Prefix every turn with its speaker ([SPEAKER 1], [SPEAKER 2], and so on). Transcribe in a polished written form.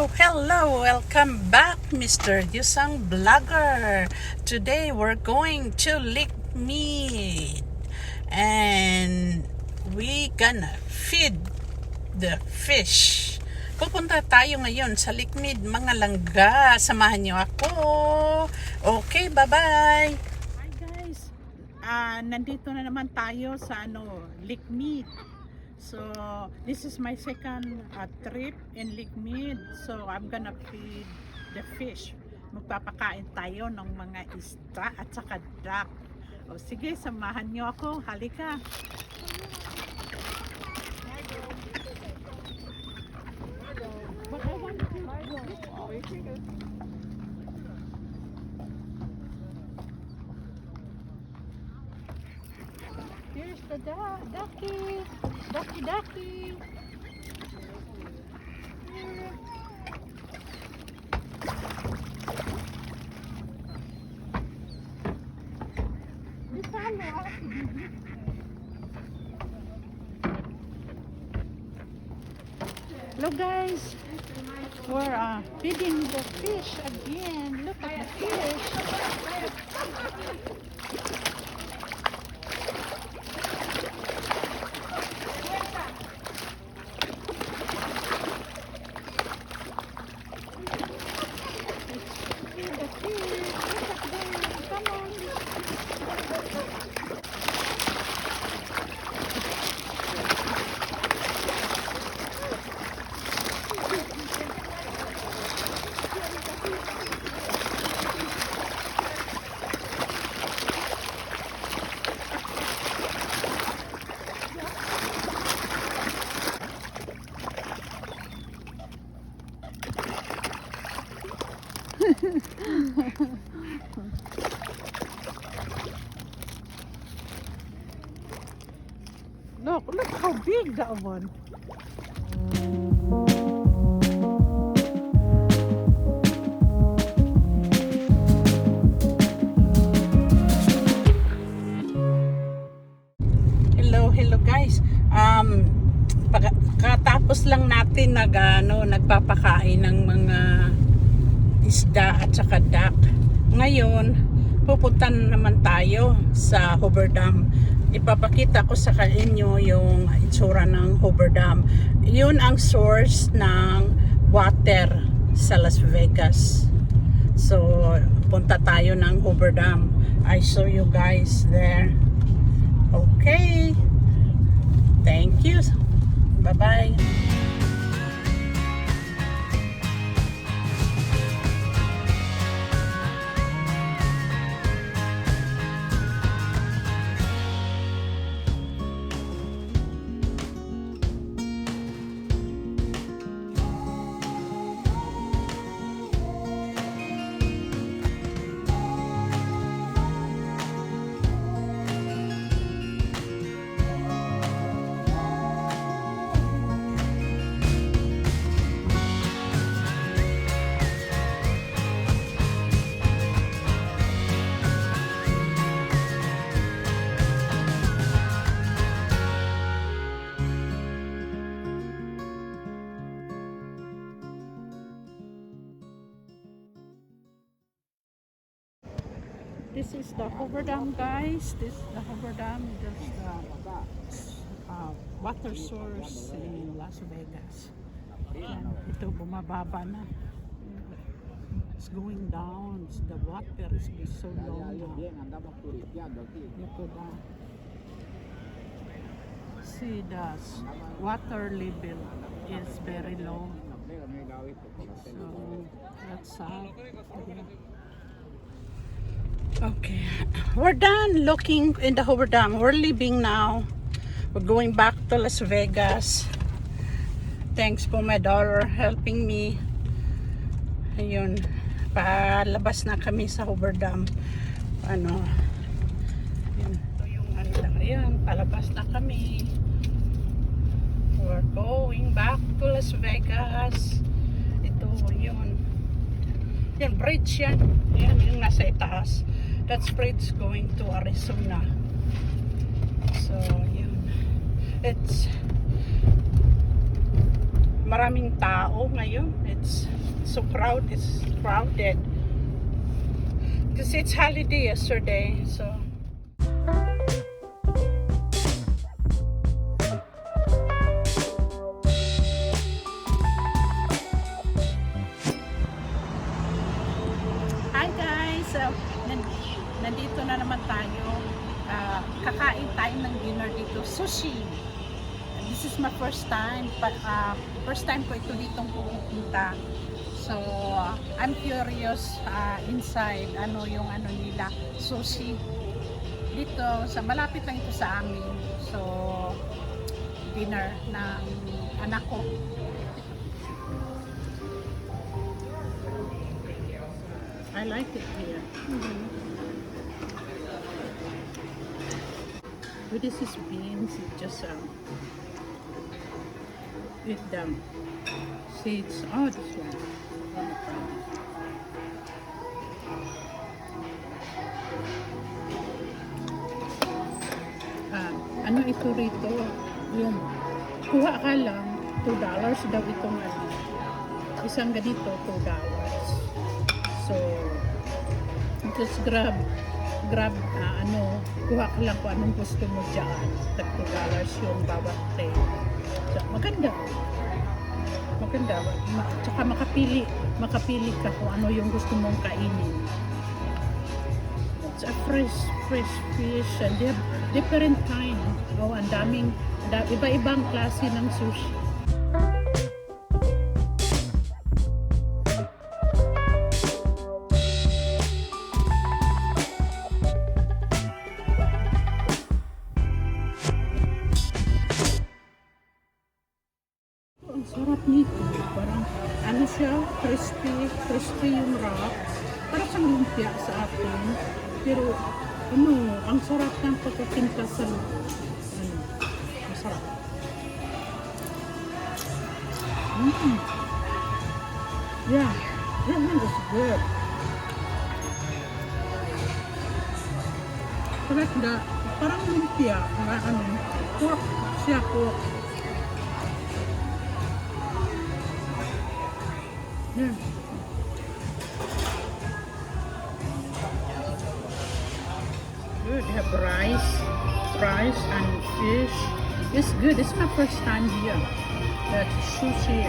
[SPEAKER 1] Hello, welcome back, Mr. Yusang Vlogger. Today we're going to Lake Mead and we gonna feed the fish. Pupunta tayo ngayon sa Lake Mead, mga langga. Samahan niyo ako. Okay, bye-bye. Hi guys. Nandito na naman tayo sa Lake Mead. So, this is my second trip in Lake Mead. So, I'm gonna feed the fish. Magpapakain tayo ng mga isda at saka duck. O sige, samahan nyo ako. Halika. Here's the ducky. Ducky. Look guys, we're feeding the fish again. Look at the fish. Look how big that one. Hello guys. Katapos lang natin nagpapakain ng mga isda at saka duck. Ngayon, pupunta naman tayo sa Hoover Dam. Ipapakita ko sa inyo yung itsura ng Hoover Dam. Yun ang source ng water sa Las Vegas. So, punta tayo ng Hoover Dam. I show you guys there. Okay. Thank you. Bye-bye. This is the Hoover Dam, guys. This is the Hoover Dam. This is the water source in Las Vegas. And ito bumababa na. It's going down. The water is so low now. Ito na. See, the water level is very low. So that's sad. Okay, we're done looking in the Hoover Dam. We're leaving now. We're going back to Las Vegas. Thanks for my daughter helping me. Ayun, palabas na kami sa Hoover Dam. Yun, ito yung ayun, palabas na kami. We're going back to Las Vegas. Ito, yun. Yan, bridge yan. Yan, yung nasa itaas. That bridge going to Arizona. So, yun. It's maraming tao ngayon. it's so crowded. It's crowded because it's holiday yesterday. So. Hi guys! Nandito na naman tayo. Kakain tayo ng dinner dito. Sushi! This is my first time. First time ko ito ditong pupunta. So, I'm curious inside ano yung ano nila. Sushi. Dito, malapit lang ito sa amin. So, dinner ng anak ko. I like it here. But this is beans, it just with them seeds. Oh, this one. Ano ito rito? Yung kuha ka lang, $2 daw itong ano. Isang ganito, $2. So, just grab ano, kuha ka lang kung anong gusto mo dyan. Tag $2 yung bawat tray. So, maganda. Tsaka makapili ka kung ano yung gusto mong kainin. It's a fresh fish and they have different kind. Oh, ang daming, iba-ibang klase ng sushi. Ang sarap nito. Parang ano siya, crispy yung wrap. Parang siyang lumpia sa atin. Pero ano, ang sarap ng pagkakinta sa loob. Ano, masarap. Yeah, that one is good. Parang lumpia, ano, pork siya, pork. Yeah. Good. They have rice and fish. It's good. It's my first time here. That sushi.